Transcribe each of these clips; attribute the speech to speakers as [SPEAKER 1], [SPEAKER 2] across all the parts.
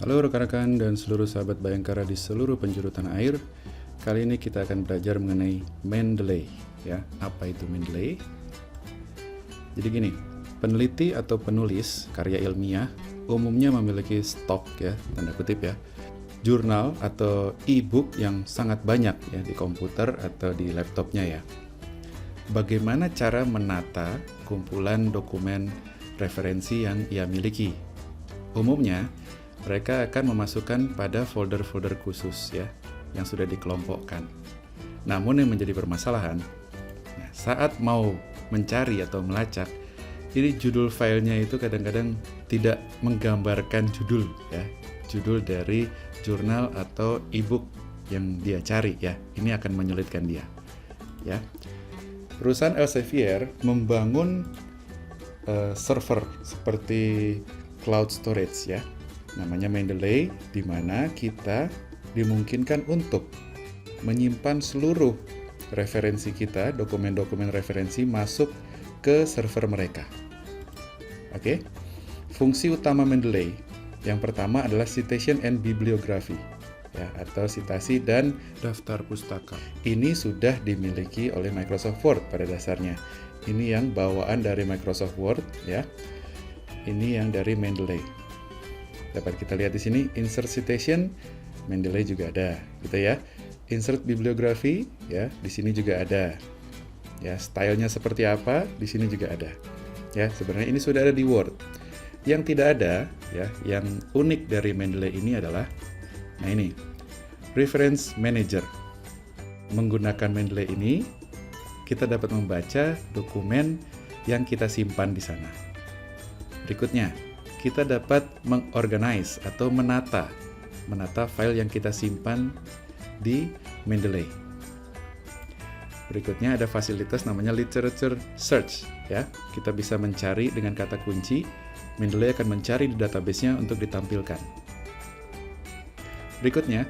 [SPEAKER 1] Halo rekan-rekan dan seluruh sahabat Bayangkara di seluruh penjuru tanah air. Kali ini kita akan belajar mengenai Mendeley. Ya, apa itu Mendeley? Jadi gini, peneliti atau penulis karya ilmiah umumnya memiliki stok ya, tanda kutip ya, jurnal atau e-book yang sangat banyak ya di komputer atau di laptopnya ya. Bagaimana cara menata kumpulan dokumen referensi yang ia miliki? Umumnya mereka akan memasukkan pada folder-folder khusus ya, yang sudah dikelompokkan. Namun yang menjadi permasalahan, saat mau mencari atau melacak, jadi judul filenya itu kadang-kadang tidak menggambarkan judul ya, judul dari jurnal atau e-book yang dia cari ya. Ini akan menyulitkan dia. Ya. Perusahaan Elsevier membangun server seperti cloud storage ya. Namanya Mendeley, di mana kita dimungkinkan untuk menyimpan seluruh referensi kita, dokumen-dokumen referensi masuk ke server mereka. Oke. Fungsi utama Mendeley yang pertama adalah citation and bibliography ya, atau citasi dan daftar pustaka. Ini sudah dimiliki oleh Microsoft Word pada dasarnya. Ini yang bawaan dari Microsoft Word ya. Ini yang dari Mendeley. Dapat kita lihat di sini, insert citation, Mendeley juga ada, gitu ya. Insert bibliography, ya, di sini juga ada. Ya, stylenya seperti apa, di sini juga ada. Ya, sebenarnya ini sudah ada di Word. Yang tidak ada, ya, yang unik dari Mendeley ini adalah, nah ini, Reference Manager. Menggunakan Mendeley ini, kita dapat membaca dokumen yang kita simpan di sana. Berikutnya, kita dapat mengorganize atau menata file yang kita simpan di Mendeley. Berikutnya ada fasilitas namanya literature search ya. Kita bisa mencari dengan kata kunci, Mendeley akan mencari di database-nya untuk ditampilkan. Berikutnya,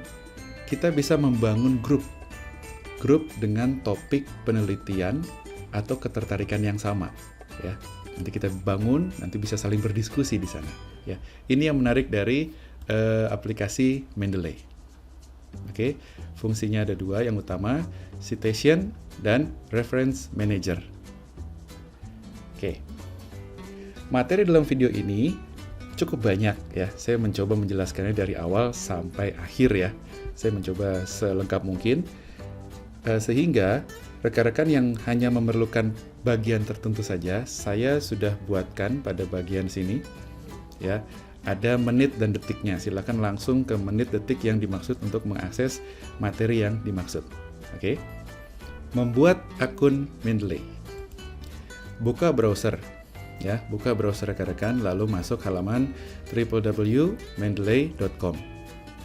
[SPEAKER 1] kita bisa membangun grup dengan topik penelitian atau ketertarikan yang sama ya. Nanti kita bangun, nanti bisa saling berdiskusi di sana. Ya, ini yang menarik dari aplikasi Mendeley. Oke, fungsinya ada dua. Yang utama, citation dan reference manager. Oke, materi dalam video ini cukup banyak ya. Saya mencoba menjelaskannya dari awal sampai akhir ya. Saya mencoba selengkap mungkin sehingga rekan-rekan yang hanya memerlukan bagian tertentu saja, saya sudah buatkan pada bagian sini ya, ada menit dan detiknya. Silakan langsung ke menit detik yang dimaksud untuk mengakses materi yang dimaksud. Oke. Membuat akun Mendeley. Buka browser ya, buka browser rekan-rekan, lalu masuk halaman www.mendeley.com.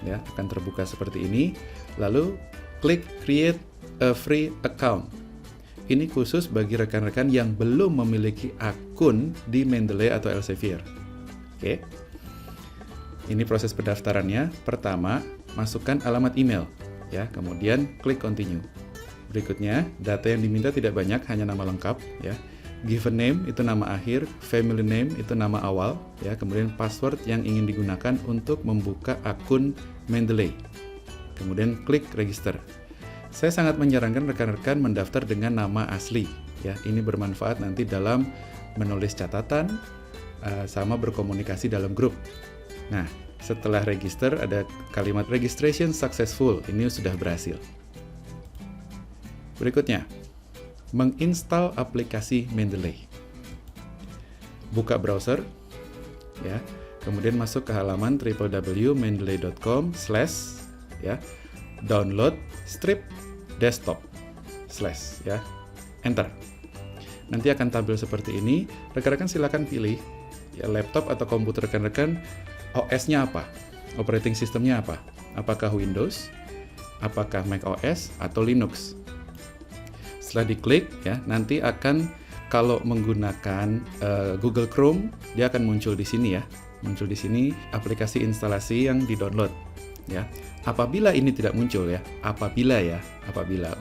[SPEAKER 1] Ya, akan terbuka seperti ini. Lalu klik create a free account. Ini khusus bagi rekan-rekan yang belum memiliki akun di Mendeley atau Elsevier. Oke. Ini proses pendaftarannya. Pertama, masukkan alamat email ya, kemudian klik continue. Berikutnya, data yang diminta tidak banyak, hanya nama lengkap ya. Given name itu nama akhir, family name itu nama awal ya, kemudian password yang ingin digunakan untuk membuka akun Mendeley. Kemudian klik register. Saya sangat menyarankan rekan-rekan mendaftar dengan nama asli ya. Ini bermanfaat nanti dalam menulis catatan sama berkomunikasi dalam grup. Nah, setelah register ada kalimat registration successful. Ini sudah berhasil. Berikutnya, menginstal aplikasi Mendeley. Buka browser ya. Kemudian masuk ke halaman www.mendeley.com/ ya. Download strip desktop / ya, enter. Nanti akan tampil seperti ini. Rekan-rekan silakan pilih ya, laptop atau komputer rekan-rekan, OS-nya apa, operating systemnya apa, apakah Windows, apakah Mac OS atau Linux. Setelah diklik ya, nanti akan, kalau menggunakan Google Chrome, dia akan muncul di sini ya, muncul di sini aplikasi instalasi yang di-download ya. Apabila ini tidak muncul ya, apabila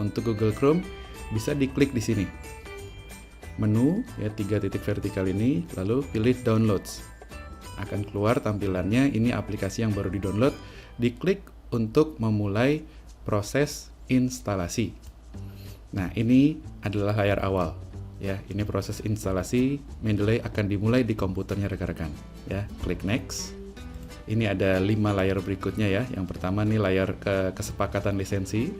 [SPEAKER 1] untuk Google Chrome bisa diklik di sini. Menu ya, 3 titik vertikal ini, lalu pilih downloads. akan keluar tampilannya, ini aplikasi yang baru di-download, diklik untuk memulai proses instalasi. Nah, ini adalah layar awal. Ya, ini proses instalasi Mendeley akan dimulai di komputernya rekan-rekan. Ya, klik next. Ini ada 5 layar berikutnya ya. Yang pertama nih layar kesepakatan lisensi.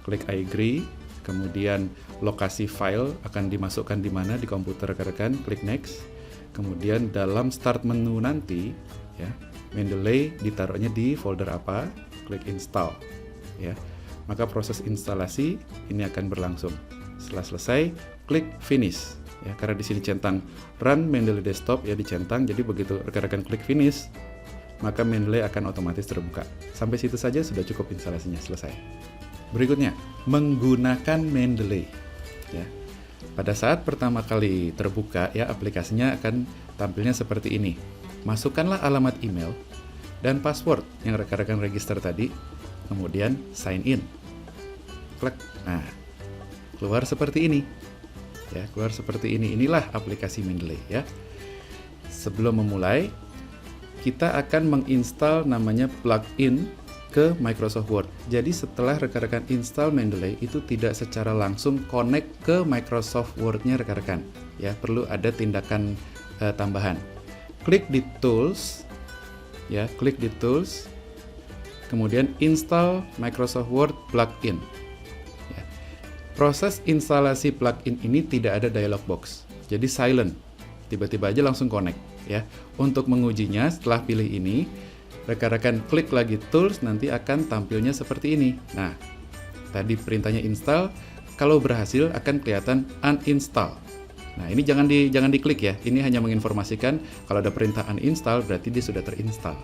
[SPEAKER 1] Klik I agree. Kemudian lokasi file akan dimasukkan di mana di komputer rekan-rekan. Klik next. Kemudian dalam start menu nanti ya, Mendeley ditaruhnya di folder apa? Klik install. Ya. Maka proses instalasi ini akan berlangsung. Setelah selesai, klik finish. Ya, karena di sini centang run Mendeley desktop ya dicentang. Jadi begitu rekan-rekan klik finish, maka Mendeley akan otomatis terbuka. Sampai situ saja sudah cukup instalasinya selesai. Berikutnya, menggunakan Mendeley. Ya. Pada saat pertama kali terbuka ya aplikasinya akan tampilnya seperti ini. Masukkanlah alamat email dan password yang rekan-rekan register tadi, kemudian sign in. Klik. Nah, keluar seperti ini. Ya, keluar seperti ini. Inilah aplikasi Mendeley ya. Sebelum memulai, kita akan menginstal namanya plugin ke Microsoft Word. Jadi setelah rekan-rekan install Mendeley itu tidak secara langsung connect ke Microsoft Word-nya rekan-rekan. Ya, perlu ada tindakan tambahan. Klik di Tools. Ya, klik di Tools. Kemudian install Microsoft Word plugin. Proses instalasi plugin ini tidak ada dialog box, jadi silent, tiba-tiba aja langsung connect ya. Untuk mengujinya setelah pilih ini, rekan-rekan klik lagi tools, nanti akan tampilnya seperti ini. Nah, tadi perintahnya install, kalau berhasil akan kelihatan uninstall. Nah, ini jangan diklik ya, ini hanya menginformasikan kalau ada perintah uninstall berarti dia sudah terinstall.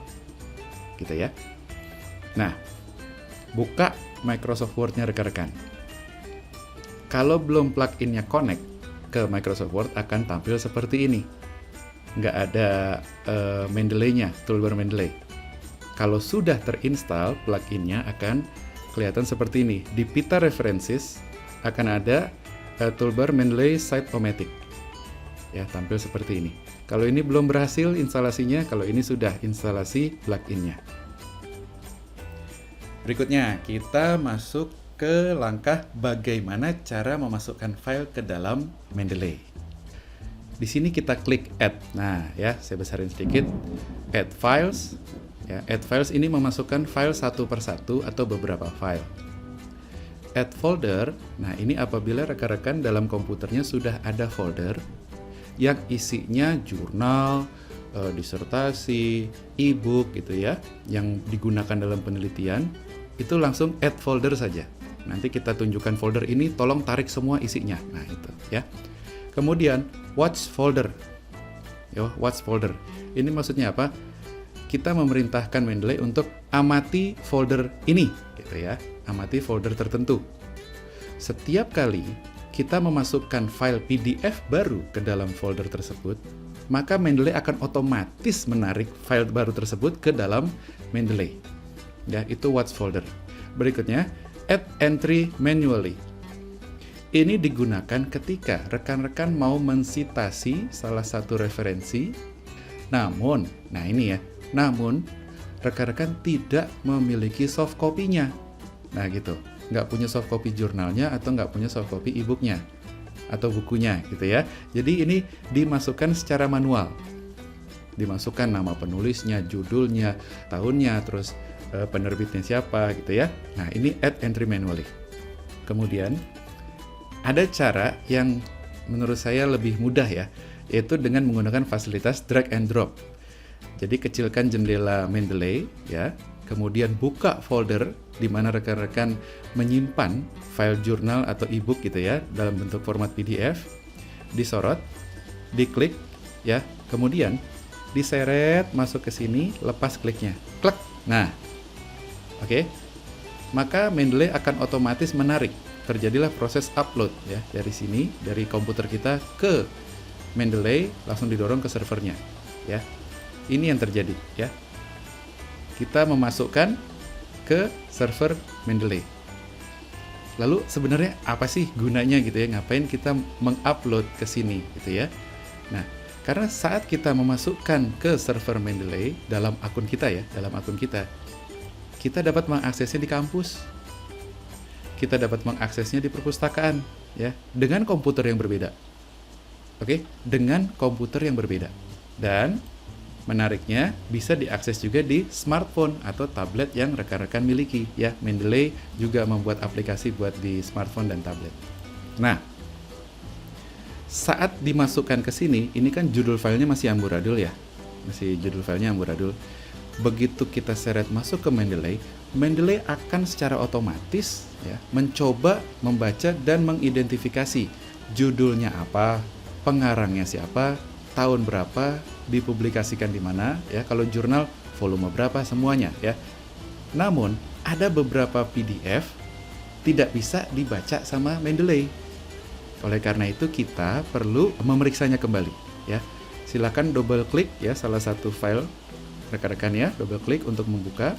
[SPEAKER 1] Gitu ya. Nah, buka Microsoft Word-nya rekan-rekan. Kalau belum plugin-nya connect ke Microsoft Word akan tampil seperti ini. Nggak ada Mendeley-nya, toolbar Mendeley. Kalau sudah terinstall, plugin-nya akan kelihatan seperti ini. Di pita references akan ada toolbar Mendeley Site-O-Matic. Ya, tampil seperti ini. Kalau ini belum berhasil instalasinya, kalau ini sudah instalasi plugin-nya. Berikutnya, kita masuk ke langkah bagaimana cara memasukkan file ke dalam Mendeley. Di sini kita klik Add. Nah, ya, saya besarin sedikit. Add Files. Ya, Add Files ini memasukkan file satu persatu atau beberapa file. Add Folder. Nah, ini apabila rekan-rekan dalam komputernya sudah ada folder yang isinya jurnal, disertasi, e-book gitu ya, yang digunakan dalam penelitian, itu langsung add folder saja. Nanti kita tunjukkan folder ini, tolong tarik semua isinya. Nah, itu ya. Kemudian watch folder. Yo, watch folder. Ini maksudnya apa? Kita memerintahkan Mendeley untuk amati folder ini, gitu ya. Amati folder tertentu. Setiap kali kita memasukkan file PDF baru ke dalam folder tersebut, maka Mendeley akan otomatis menarik file baru tersebut ke dalam Mendeley. Ya, itu watch folder. Berikutnya, add entry manually. Ini digunakan ketika rekan-rekan mau mensitasi salah satu referensi, namun rekan-rekan tidak memiliki soft copy-nya. Nah gitu, nggak punya soft copy jurnalnya atau nggak punya soft copy e-booknya atau bukunya gitu ya. Jadi ini dimasukkan secara manual. Dimasukkan nama penulisnya, judulnya, tahunnya, terus penerbitnya siapa gitu ya. Nah ini add entry manually. Kemudian ada cara yang menurut saya lebih mudah ya, yaitu dengan menggunakan fasilitas drag and drop. Jadi kecilkan jendela Mendeley ya, kemudian buka folder di mana rekan-rekan menyimpan file jurnal atau e-book gitu ya dalam bentuk format PDF, disorot, diklik ya, kemudian diseret masuk ke sini, lepas kliknya, klik. Nah, oke. Maka Mendeley akan otomatis menarik. Terjadilah proses upload ya dari sini, dari komputer kita ke Mendeley, langsung didorong ke servernya ya. Ini yang terjadi ya. Kita memasukkan ke server Mendeley. Lalu sebenarnya apa sih gunanya gitu ya? Ngapain kita mengupload ke sini gitu ya? Nah, Karena saat kita memasukkan ke server Mendeley dalam akun kita ya, kita dapat mengaksesnya di kampus, kita dapat mengaksesnya di perpustakaan ya, dengan komputer yang berbeda. Oke, dengan komputer yang berbeda. Dan menariknya bisa diakses juga di smartphone atau tablet yang rekan-rekan miliki ya. Mendeley juga membuat aplikasi buat di smartphone dan tablet. Nah, saat dimasukkan ke sini, ini kan judul filenya masih amburadul ya. Masih judul filenya amburadul. Begitu kita seret masuk ke Mendeley, Mendeley akan secara otomatis ya mencoba membaca dan mengidentifikasi judulnya apa, pengarangnya siapa, tahun berapa, dipublikasikan di mana ya. Kalau jurnal volume berapa, semuanya ya. Namun ada beberapa PDF tidak bisa dibaca sama Mendeley. Oleh karena itu kita perlu memeriksanya kembali ya. Silakan double klik ya salah satu file rekan-rekan ya, double klik untuk membuka.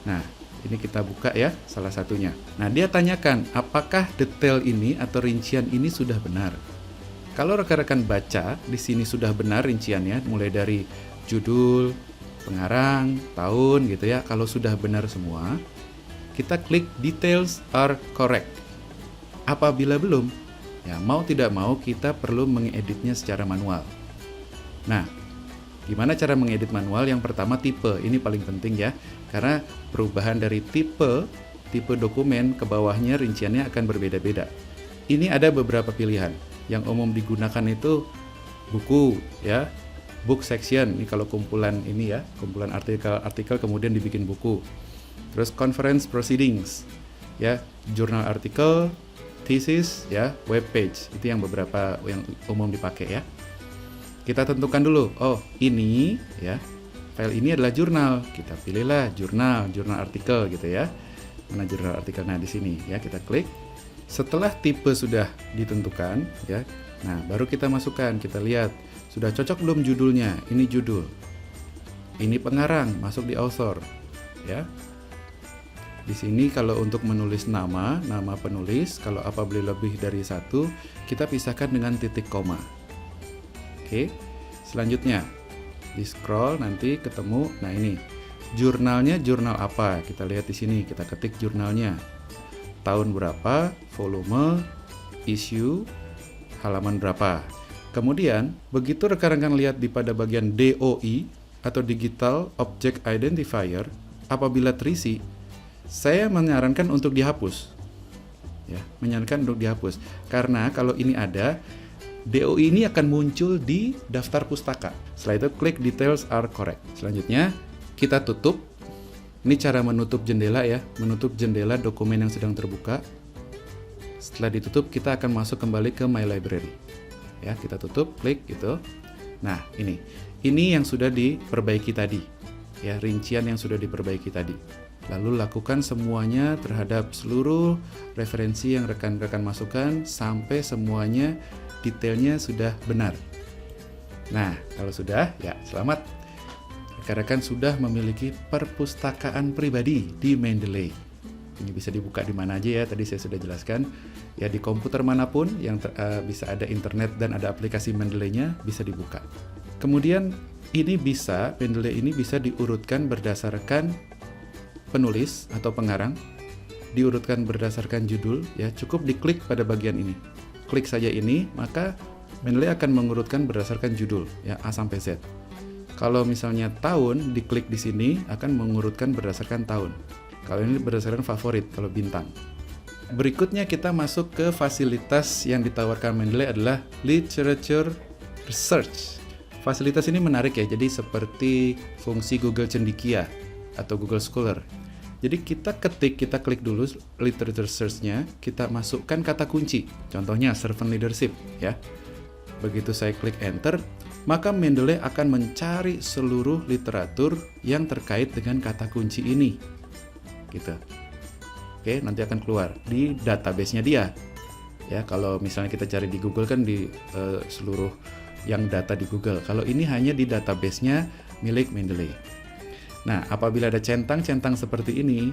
[SPEAKER 1] Nah, ini kita buka ya salah satunya. Nah, dia tanyakan apakah detail ini atau rincian ini sudah benar. Kalau rekan-rekan baca di sini sudah benar rinciannya mulai dari judul, pengarang, tahun gitu ya. Kalau sudah benar semua, kita klik details are correct. Apabila belum, ya mau tidak mau kita perlu mengeditnya secara manual. Nah, gimana cara mengedit manual? Yang pertama tipe, ini paling penting ya. Karena perubahan dari tipe dokumen ke bawahnya rinciannya akan berbeda-beda. Ini ada beberapa pilihan. Yang umum digunakan itu buku ya, book section. Ini kalau kumpulan ini ya, kumpulan artikel kemudian dibikin buku. Terus conference proceedings ya, jurnal artikel, thesis ya, web page. Itu yang beberapa yang umum dipakai ya. Kita tentukan dulu, oh ini ya, file ini adalah jurnal. Kita pilihlah jurnal artikel gitu ya. Mana jurnal artikel? Nah, di sini ya, kita klik. Setelah tipe sudah ditentukan ya. Nah, baru kita masukkan, kita lihat sudah cocok belum judulnya. Ini judul. Ini pengarang, masuk di author ya. Di sini kalau untuk menulis nama penulis, kalau apabila lebih dari satu, kita pisahkan dengan titik koma. Oke, selanjutnya di scroll nanti ketemu. Nah, ini jurnalnya jurnal apa? Kita lihat di sini, kita ketik jurnalnya. Tahun berapa, volume, issue, halaman berapa. Kemudian, begitu rekan-rekan lihat di pada bagian DOI atau Digital Object Identifier, apabila terisi, saya menyarankan untuk dihapus. Ya, menyarankan untuk dihapus. Karena kalau ini ada, DOI ini akan muncul di daftar pustaka. Setelah itu klik details are correct. Selanjutnya kita tutup. Ini cara menutup jendela ya, menutup jendela dokumen yang sedang terbuka. Setelah ditutup, kita akan masuk kembali ke My Library. Ya, kita tutup, klik gitu. Nah, ini yang sudah diperbaiki tadi. Ya, rincian yang sudah diperbaiki tadi. Lalu lakukan semuanya terhadap seluruh referensi yang rekan-rekan masukkan sampai semuanya detailnya sudah benar. Nah, kalau sudah, ya selamat. Rekan-rekan sudah memiliki perpustakaan pribadi di Mendeley. Ini bisa dibuka di mana aja ya, tadi saya sudah jelaskan. Ya, di komputer manapun yang bisa ada internet dan ada aplikasi Mendeley-nya bisa dibuka. Kemudian Mendeley ini bisa diurutkan berdasarkan penulis atau pengarang, diurutkan berdasarkan judul ya, cukup diklik pada bagian ini. Klik saja ini, maka Mendeley akan mengurutkan berdasarkan judul ya, A sampai Z. Kalau misalnya tahun, diklik di sini akan mengurutkan berdasarkan tahun. Kalau ini berdasarkan favorit, kalau bintang. Berikutnya kita masuk ke fasilitas yang ditawarkan Mendeley adalah Literature Research. Fasilitas ini menarik ya, jadi seperti fungsi Google Cendekia atau Google Scholar. Jadi kita klik dulu Literature Search-nya, kita masukkan kata kunci. Contohnya servant leadership ya. Begitu saya klik enter, maka Mendeley akan mencari seluruh literatur yang terkait dengan kata kunci ini. Gitu. Oke, nanti akan keluar di database-nya dia. Ya, kalau misalnya kita cari di Google kan di seluruh yang data di Google. Kalau ini hanya di database-nya milik Mendeley. Nah, apabila ada centang-centang seperti ini,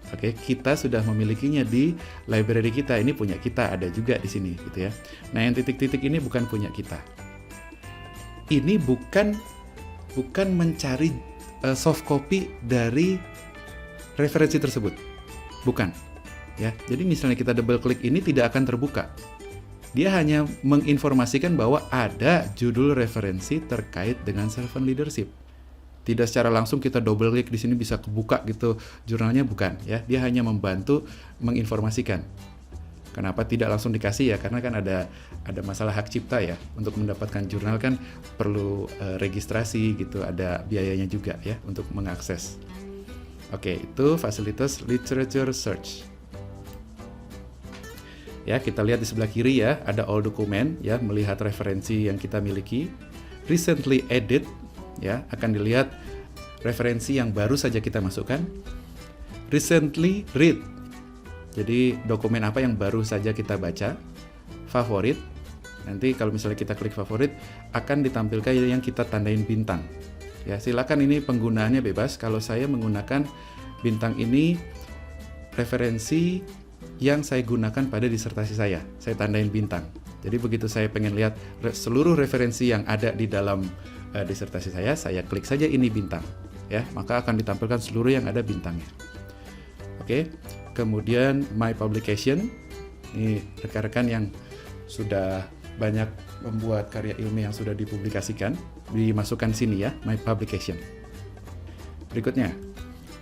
[SPEAKER 1] oke, kita sudah memilikinya di library kita. Ini punya kita, ada juga di sini gitu ya. Nah, yang titik-titik ini bukan punya kita. ini bukan mencari soft copy dari referensi tersebut. Bukan. Ya. Jadi misalnya kita double klik ini tidak akan terbuka. Dia hanya menginformasikan bahwa ada judul referensi terkait dengan servant leadership. Tidak secara langsung kita double klik di sini bisa kebuka gitu jurnalnya, bukan ya. Dia hanya membantu menginformasikan. Kenapa tidak langsung dikasih ya? Karena kan ada masalah hak cipta ya. Untuk mendapatkan jurnal kan perlu registrasi gitu, ada biayanya juga ya untuk mengakses. Oke, itu fasilitas literature search. Ya, kita lihat di sebelah kiri ya, ada all document ya, melihat referensi yang kita miliki. Recently added ya, akan dilihat referensi yang baru saja kita masukkan. Recently read. Jadi dokumen apa yang baru saja kita baca. Favorit. Nanti kalau misalnya kita klik favorit akan ditampilkan yang kita tandain bintang. Ya, silakan ini penggunaannya bebas. Kalau saya menggunakan bintang ini referensi yang saya gunakan pada disertasi saya tandain bintang. Jadi begitu saya pengen lihat seluruh referensi yang ada di dalam disertasi saya klik saja ini bintang, ya, maka akan ditampilkan seluruh yang ada bintangnya. Oke, kemudian my publication, ini rekan-rekan yang sudah banyak membuat karya ilmiah yang sudah dipublikasikan, dimasukkan sini ya, my publication. Berikutnya,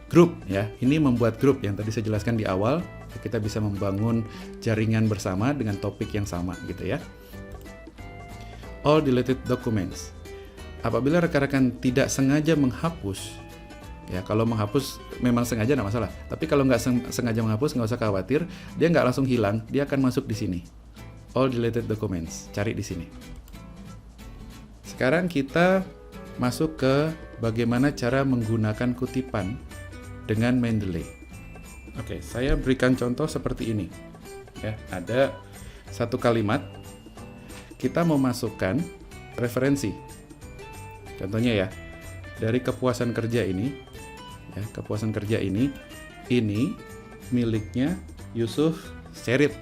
[SPEAKER 1] grup ya, ini membuat grup yang tadi saya jelaskan di awal. Kita bisa membangun jaringan bersama dengan topik yang sama gitu ya. All deleted documents. Apabila rekan-rekan tidak sengaja menghapus, ya kalau menghapus memang sengaja tidak masalah. Tapi kalau nggak sengaja menghapus nggak usah khawatir, dia nggak langsung hilang, dia akan masuk di sini. All deleted documents, cari di sini. Sekarang kita masuk ke bagaimana cara menggunakan kutipan dengan Mendeley. Oke, saya berikan contoh seperti ini. Ya, ada satu kalimat, kita mau masukkan referensi. Contohnya ya, dari kepuasan kerja ini, ya, kepuasan kerja ini miliknya Yusuf Cerit.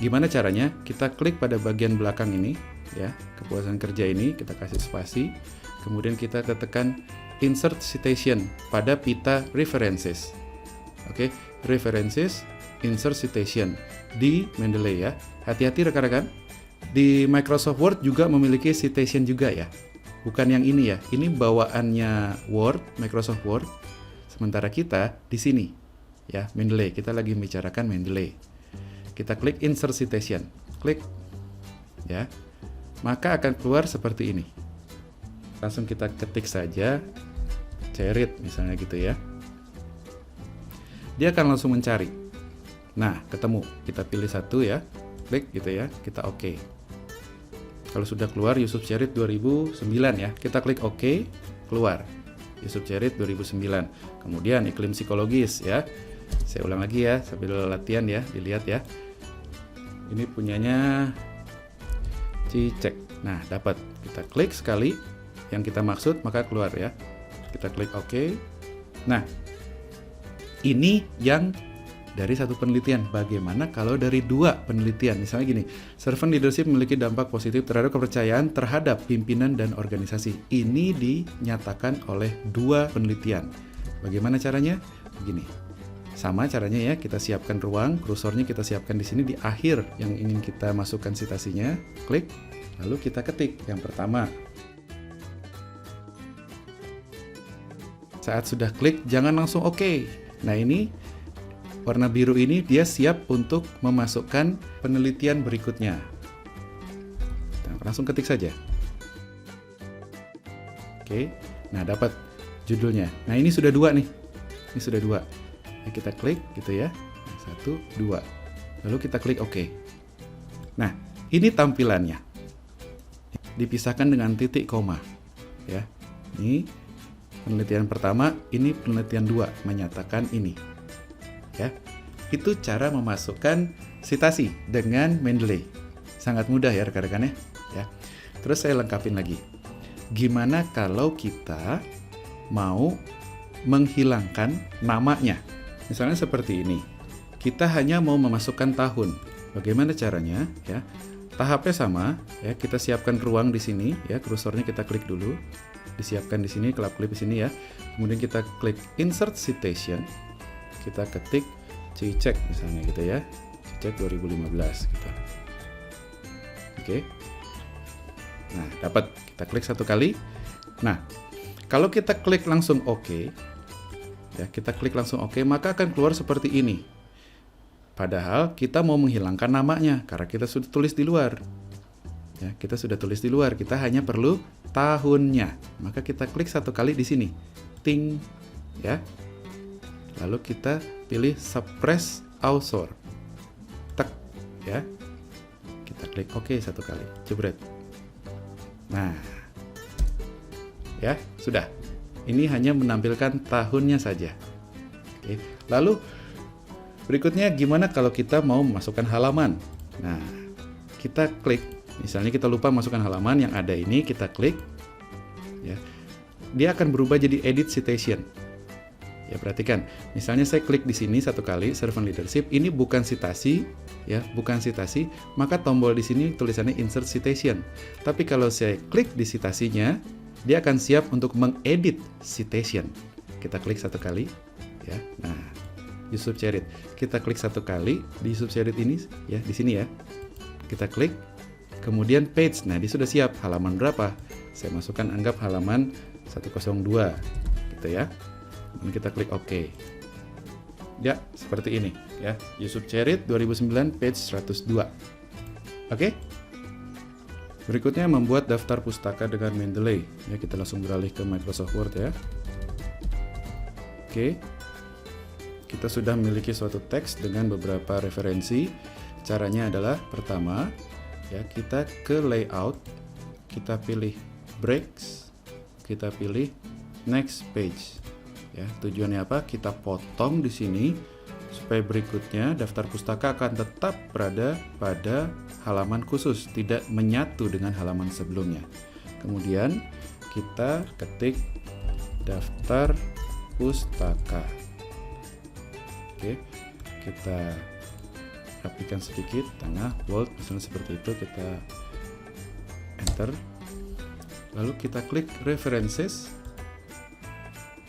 [SPEAKER 1] Gimana caranya? Kita klik pada bagian belakang ini, ya, kepuasan kerja ini, kita kasih spasi, kemudian kita tekan insert citation pada pita references. Oke, references, insert citation di Mendeley ya. Hati-hati rekan-rekan. Di Microsoft Word juga memiliki citation juga ya. Bukan yang ini ya. Ini bawaannya Word, Microsoft Word. Sementara kita di sini ya, Mendeley. Kita lagi membicarakan Mendeley. Kita klik insert citation. Klik ya. Maka akan keluar seperti ini. Langsung kita ketik saja Cerit misalnya gitu ya. Dia akan langsung mencari. Nah, ketemu. Kita pilih satu ya. Klik gitu ya. Kita oke. Kalau sudah keluar Yusuf Cerit 2009 ya. Kita klik oke, keluar. Yusuf Cerit 2009. Kemudian iklim psikologis ya. Saya ulang lagi ya sambil latihan ya, dilihat ya. Ini punyanya Cicek. Nah, dapat. Kita klik sekali yang kita maksud maka keluar ya. Kita klik oke. Nah, ini yang dari satu penelitian. Bagaimana kalau dari dua penelitian? Misalnya gini, servant leadership memiliki dampak positif terhadap kepercayaan terhadap pimpinan dan organisasi. Ini dinyatakan oleh dua penelitian. Bagaimana caranya? Begini. Sama caranya ya, kita siapkan ruang, kursornya kita siapkan di sini di akhir yang ingin kita masukkan citasinya. Klik, lalu kita ketik yang pertama. Saat sudah klik, jangan langsung oke. Nah ini warna biru ini dia siap untuk memasukkan penelitian berikutnya. Nah, langsung ketik saja. Oke, nah dapat judulnya. Nah ini sudah dua nih. Ini sudah dua. Nah, kita klik gitu ya. 1, 2. Lalu kita klik oke. Nah ini tampilannya. Dipisahkan dengan titik koma. Ya, ini penelitian pertama, ini penelitian 2 menyatakan ini. Ya. Itu cara memasukkan citasi dengan Mendeley. Sangat mudah ya rekan-rekan ya. Terus saya lengkapin lagi. Gimana kalau kita mau menghilangkan namanya? Misalnya seperti ini. Kita hanya mau memasukkan tahun. Bagaimana caranya ya? tahapnya sama ya, kita siapkan ruang di sini ya, kursornya kita klik dulu, disiapkan di sini, kelap-kelip di sini ya. Kemudian kita klik insert citation, kita ketik Cicek misalnya gitu ya, Cicek 2015 gitu. Oke. Nah, dapat, kita klik satu kali. Nah, kalau kita klik langsung OK, ya, kita klik langsung OK, maka akan keluar seperti ini. Padahal kita mau menghilangkan namanya karena kita sudah tulis di luar. Ya, kita sudah tulis di luar, kita hanya perlu tahunnya. Maka kita klik satu kali di sini. Ting, ya. Lalu kita pilih suppress author. Tek, ya. Kita klik OK satu kali. Jebret. Nah, ya, sudah. Ini hanya menampilkan tahunnya saja. Oke. Lalu berikutnya gimana kalau kita mau memasukkan halaman? Nah, kita klik, misalnya kita lupa masukkan halaman yang ada ini, kita klik, ya, dia akan berubah jadi edit citation. Ya, perhatikan, misalnya saya klik di sini satu kali, servant leadership, ini bukan citasi, ya, bukan citasi, maka tombol di sini tulisannya insert citation. Tapi kalau saya klik di citasinya, dia akan siap untuk mengedit citation. Kita klik satu kali, ya, nah, Yusuf Cerit. Kita klik satu kali di Yusuf Cerit ini, ya, di sini ya. Kita klik, kemudian page. Nah, dia sudah siap. Halaman berapa? Saya masukkan, anggap halaman 102, gitu ya. Kemudian kita klik OK. Ya, seperti ini, ya. Yusuf Cerit 2009 page 102. Oke? Berikutnya membuat daftar pustaka dengan Mendeley. Ya, kita langsung beralih ke Microsoft Word ya. Oke. Kita sudah memiliki suatu teks dengan beberapa referensi. Caranya adalah pertama, ya, kita ke layout, kita pilih breaks, kita pilih next page. Ya, tujuannya apa? Kita potong di sini supaya berikutnya daftar pustaka akan tetap berada pada halaman khusus, tidak menyatu dengan halaman sebelumnya. Kemudian kita ketik daftar pustaka. Oke, kita rapikan sedikit, tengah, bold, misalnya seperti itu, kita enter. Lalu kita klik references.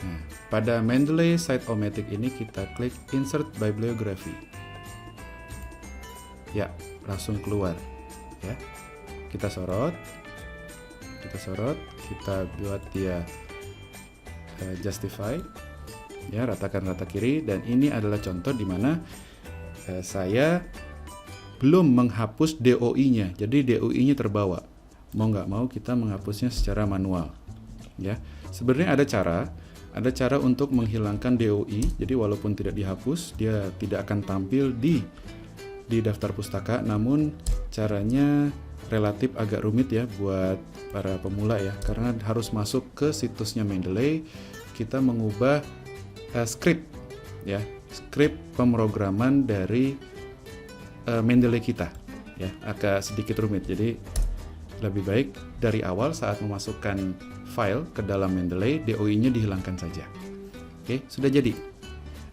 [SPEAKER 1] Nah, pada Mendeley Site-O-Matic ini kita klik insert bibliography. Ya, langsung keluar. Ya, kita sorot, kita buat dia justify. Ya, ratakan rata kiri, dan ini adalah contoh di mana saya belum menghapus DOI-nya, jadi DOI-nya terbawa. Mau nggak mau kita menghapusnya secara manual. Ya, sebenarnya ada cara untuk menghilangkan DOI. Jadi walaupun tidak dihapus, dia tidak akan tampil di daftar pustaka. Namun caranya relatif agak rumit ya buat para pemula ya, karena harus masuk ke situsnya Mendeley. Kita mengubah script ya, script pemrograman dari Mendeley kita ya, agak sedikit rumit. Jadi lebih baik dari awal saat memasukkan file ke dalam Mendeley, DOI-nya dihilangkan saja. Oke, sudah jadi.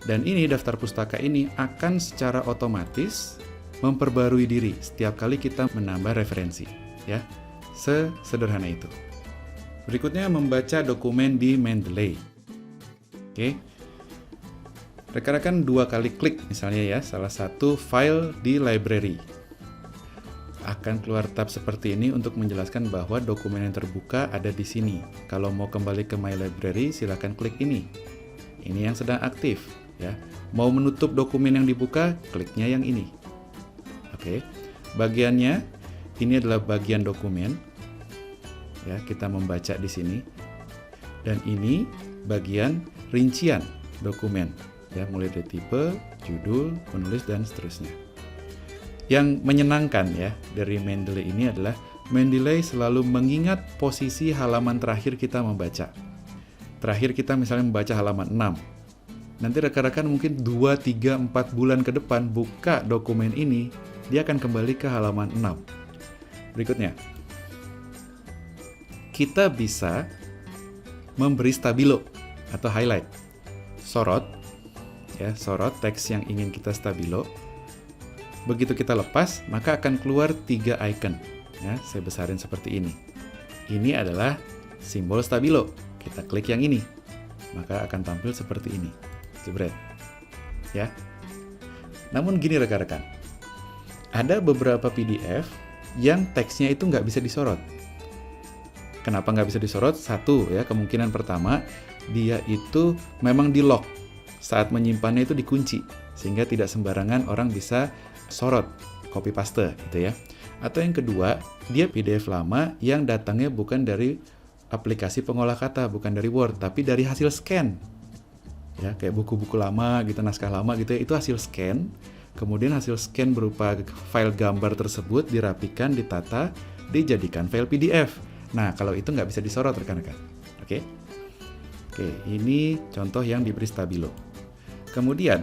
[SPEAKER 1] Dan ini daftar pustaka ini akan secara otomatis memperbarui diri setiap kali kita menambah referensi ya. Sesederhana itu. Berikutnya membaca dokumen di Mendeley. Oke. Rekan-rekan dua kali klik misalnya ya, salah satu file di library. Akan keluar tab seperti ini untuk menjelaskan bahwa dokumen yang terbuka ada di sini. Kalau mau kembali ke My Library, silakan klik ini. Ini yang sedang aktif ya. Mau menutup dokumen yang dibuka, kliknya yang ini. Oke. Bagiannya ini adalah bagian dokumen. Ya, kita membaca di sini. Dan ini bagian rincian dokumen. Ya, mulai dari tipe, judul, penulis, dan seterusnya. Yang menyenangkan ya dari Mendeley ini adalah Mendeley selalu mengingat posisi halaman terakhir kita membaca. Terakhir kita misalnya membaca halaman 6. Nanti rekan-rekan mungkin 2, 3, 4 bulan ke depan buka dokumen ini, dia akan kembali ke halaman 6. Berikutnya, kita bisa memberi stabilo atau highlight. Sorot, ya, sorot teks yang ingin kita stabilo. begitu kita lepas, maka akan keluar 3 icon. Ya, saya besarin seperti ini. Ini adalah simbol stabilo. Kita klik yang ini, maka akan tampil seperti ini. Jebret. Ya. Namun gini rekan-rekan, ada beberapa PDF yang teksnya itu nggak bisa disorot. Kenapa nggak bisa disorot? Satu, ya, kemungkinan pertama, dia itu memang di-lock. Saat menyimpannya itu dikunci, sehingga tidak sembarangan orang bisa sorot, copy paste gitu ya. Atau yang kedua, dia PDF lama yang datangnya bukan dari aplikasi pengolah kata, bukan dari Word, tapi dari hasil scan. Ya, kayak buku-buku lama gitu, naskah lama gitu ya, itu hasil scan. Kemudian hasil scan berupa file gambar tersebut dirapikan, ditata, dijadikan file PDF. Nah, kalau itu nggak bisa disorot rekan-rekan. Oke, ini contoh yang diberi stabilo. Kemudian,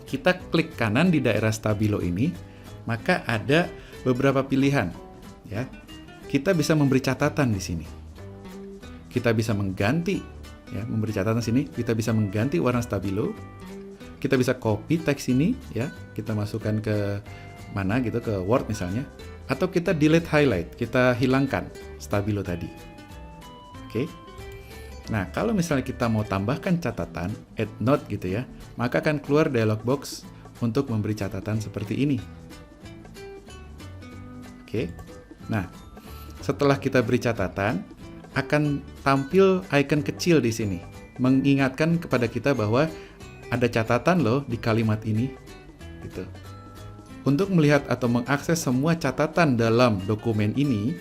[SPEAKER 1] kita klik kanan di daerah stabilo ini, maka ada beberapa pilihan. Ya, kita bisa memberi catatan di sini. Kita bisa mengganti, ya, memberi catatan sini. Kita bisa mengganti warna stabilo. Kita bisa copy teks ini, ya, kita masukkan ke mana gitu, ke Word misalnya. Atau kita delete highlight, kita hilangkan stabilo tadi. Oke. Nah, kalau misalnya kita mau tambahkan catatan, add note gitu ya, maka akan keluar dialog box untuk memberi catatan seperti ini. Oke. Nah, setelah kita beri catatan, akan tampil icon kecil di sini, mengingatkan kepada kita bahwa ada catatan loh di kalimat ini. Gitu. Untuk melihat atau mengakses semua catatan dalam dokumen ini,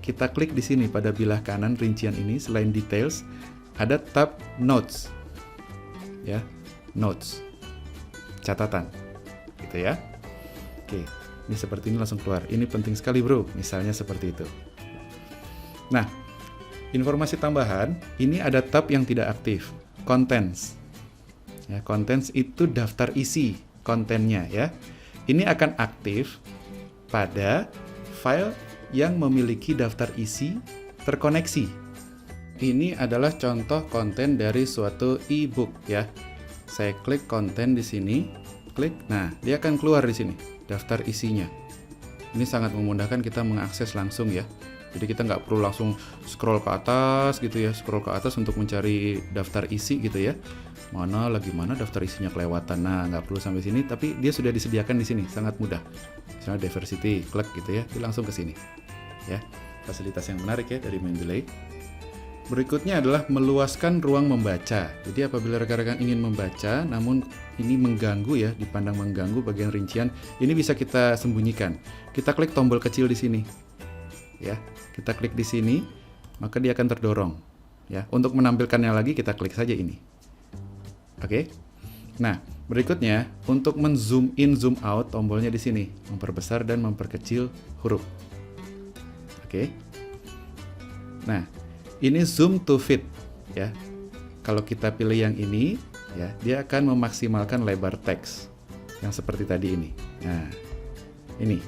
[SPEAKER 1] kita klik di sini pada bilah kanan rincian ini, selain details, ada tab notes. Ya, notes. Catatan. Gitu ya. Oke, ini seperti ini langsung keluar. Ini penting sekali, Bro. Misalnya seperti itu. Nah, informasi tambahan, ini ada tab yang tidak aktif, contents. Ya, contents itu daftar isi kontennya ya. Ini akan aktif pada file yang memiliki daftar isi terkoneksi. Ini adalah contoh konten dari suatu e-book ya. Saya klik konten di sini, klik. Nah, dia akan keluar di sini daftar isinya. Ini sangat memudahkan kita mengakses langsung ya. Jadi kita nggak perlu langsung scroll ke atas gitu ya, scroll ke atas untuk mencari daftar isi gitu ya. Mana daftar isinya kelewatan. Nah, nggak perlu sampai sini, tapi dia sudah disediakan di sini, sangat mudah. Misalnya diversity, klik gitu ya, dia langsung ke sini. Ya, fasilitas yang menarik ya dari Mendeley. Berikutnya adalah meluaskan ruang membaca. Jadi apabila rekan-rekan ingin membaca, namun ini mengganggu ya, dipandang mengganggu bagian rincian, ini bisa kita sembunyikan. Kita klik tombol kecil di sini. Ya, kita klik di sini, maka dia akan terdorong. Ya, untuk menampilkannya lagi kita klik saja ini. Oke. Nah, berikutnya untuk men-zoom in, zoom out, tombolnya di sini, memperbesar dan memperkecil huruf. Oke. Nah, ini zoom to fit ya. Kalau kita pilih yang ini, ya, dia akan memaksimalkan lebar teks yang seperti tadi ini. Nah, ini.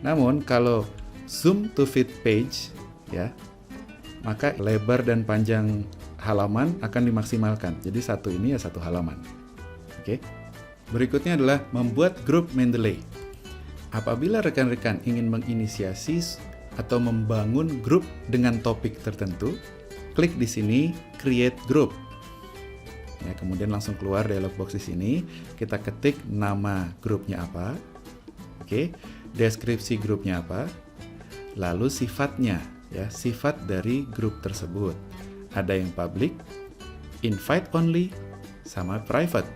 [SPEAKER 1] Namun kalau zoom to fit page, ya, maka lebar dan panjang halaman akan dimaksimalkan. Jadi satu ini ya satu halaman. Oke. Berikutnya adalah membuat grup Mendeley. Apabila rekan-rekan ingin menginisiasi atau membangun grup dengan topik tertentu, klik di sini create group. Ya, kemudian langsung keluar dialog box di sini. Kita ketik nama grupnya apa. Oke. Deskripsi grupnya apa. Lalu sifatnya, ya, sifat dari grup tersebut. Ada yang public, invite only, sama private.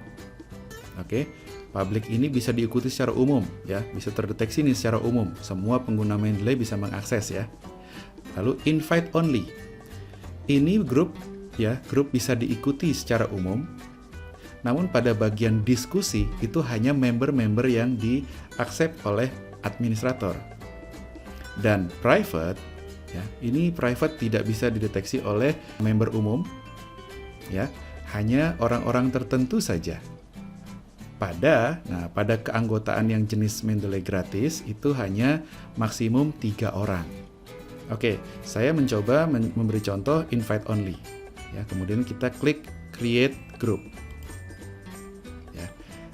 [SPEAKER 1] Oke, public ini bisa diikuti secara umum, ya, bisa terdeteksi nih secara umum. Semua pengguna Mendeley bisa mengakses ya. Lalu invite only, ini grup, ya, grup bisa diikuti secara umum. Namun pada bagian diskusi itu hanya member-member yang diakses oleh administrator. Dan private, ya, ini private tidak bisa dideteksi oleh member umum, ya, hanya orang-orang tertentu saja. Pada keanggotaan yang jenis Mendeley gratis itu hanya maksimum 3 orang. Oke, saya mencoba memberi contoh invite only. Ya, kemudian kita klik create group. Ya,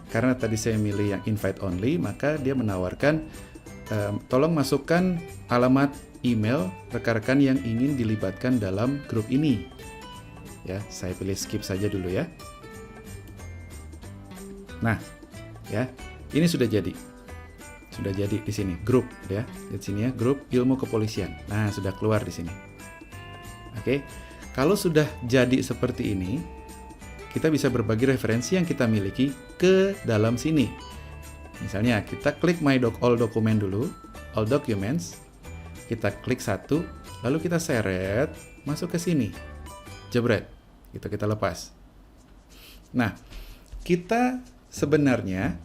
[SPEAKER 1] karena tadi saya milih yang invite only, maka dia menawarkan tolong masukkan alamat email rekan-rekan yang ingin dilibatkan dalam grup ini. Ya, saya pilih skip saja dulu ya. Nah, ya, ini sudah jadi. Sudah jadi di sini grup ya. Di sini ya, grup ilmu kepolisian. Nah, sudah keluar di sini. Oke. Kalau sudah jadi seperti ini, kita bisa berbagi referensi yang kita miliki ke dalam sini. Misalnya, kita klik all dokumen dulu, all documents. Kita klik satu, lalu kita seret masuk ke sini. Jebret. Gitu, kita lepas. Nah, kita sebenarnya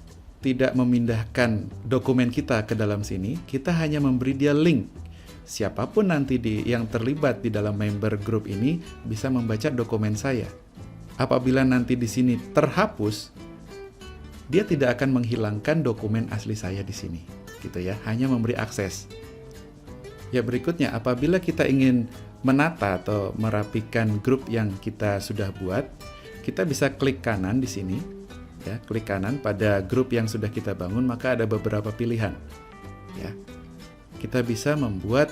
[SPEAKER 1] tidak memindahkan dokumen kita ke dalam sini, kita hanya memberi dia link. Siapapun nanti yang terlibat di dalam member group ini bisa membaca dokumen saya. Apabila nanti di sini terhapus, dia tidak akan menghilangkan dokumen asli saya di sini, gitu ya, hanya memberi akses. Ya, berikutnya, apabila kita ingin menata atau merapikan grup yang kita sudah buat, kita bisa klik kanan di sini, ya, klik kanan pada grup yang sudah kita bangun, maka ada beberapa pilihan, ya. Kita bisa membuat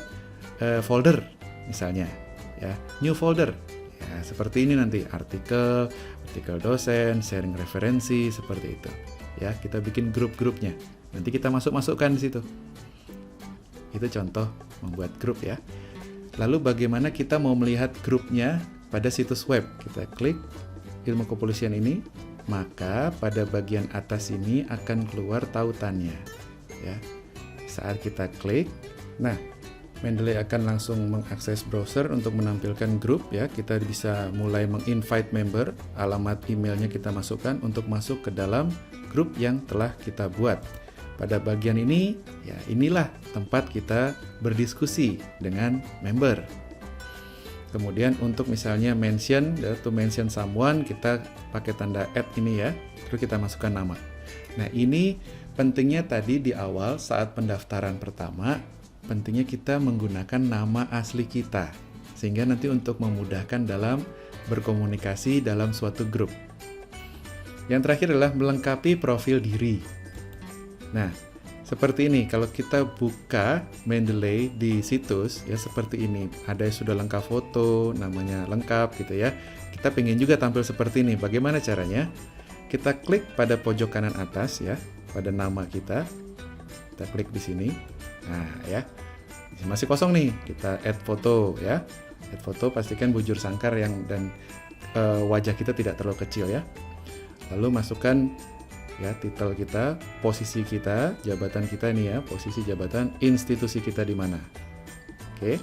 [SPEAKER 1] folder, misalnya, ya, new folder, ya, seperti ini nanti, artikel dosen, sharing referensi, seperti itu, ya. Kita bikin grup-grupnya, nanti kita masukkan di situ. Itu contoh membuat grup ya. Lalu bagaimana kita mau melihat grupnya pada situs web? Kita klik ilmu kepolisian ini, maka pada bagian atas ini akan keluar tautannya, ya. Saat kita klik, nah, Mendeley akan langsung mengakses browser untuk menampilkan grup ya. Kita bisa mulai menginvite member, alamat emailnya kita masukkan untuk masuk ke dalam grup yang telah kita buat. Pada bagian ini, ya, inilah tempat kita berdiskusi dengan member. Kemudian untuk misalnya mention, to mention someone, kita pakai tanda @ ini ya, terus kita masukkan nama. Nah, ini pentingnya tadi di awal saat pendaftaran pertama, pentingnya kita menggunakan nama asli kita, sehingga nanti untuk memudahkan dalam berkomunikasi dalam suatu grup. Yang terakhir adalah melengkapi profil diri. Nah, seperti ini, kalau kita buka Mendeley di situs, ya seperti ini. Ada yang sudah lengkap foto, namanya lengkap gitu ya. Kita pengen juga tampil seperti ini. Bagaimana caranya? Kita klik pada pojok kanan atas ya, pada nama kita. Kita klik di sini. Nah ya, masih kosong nih. Kita add foto ya. Add foto, pastikan bujur sangkar dan wajah kita tidak terlalu kecil ya. Lalu masukkan ya titel kita, posisi kita, jabatan kita ini ya, posisi jabatan, institusi kita di mana. Oke.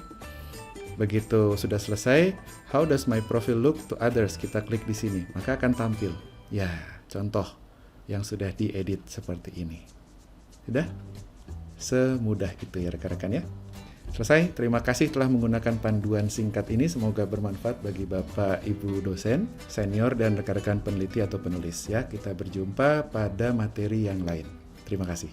[SPEAKER 1] Begitu sudah selesai, how does my profile look to others? Kita klik di sini, maka akan tampil. Ya, contoh yang sudah diedit seperti ini. Sudah? Semudah itu ya rekan-rekan ya. Selesai, terima kasih telah menggunakan panduan singkat ini. Semoga bermanfaat bagi Bapak Ibu dosen, senior, dan rekan-rekan peneliti atau penulis ya. Kita berjumpa pada materi yang lain. Terima kasih.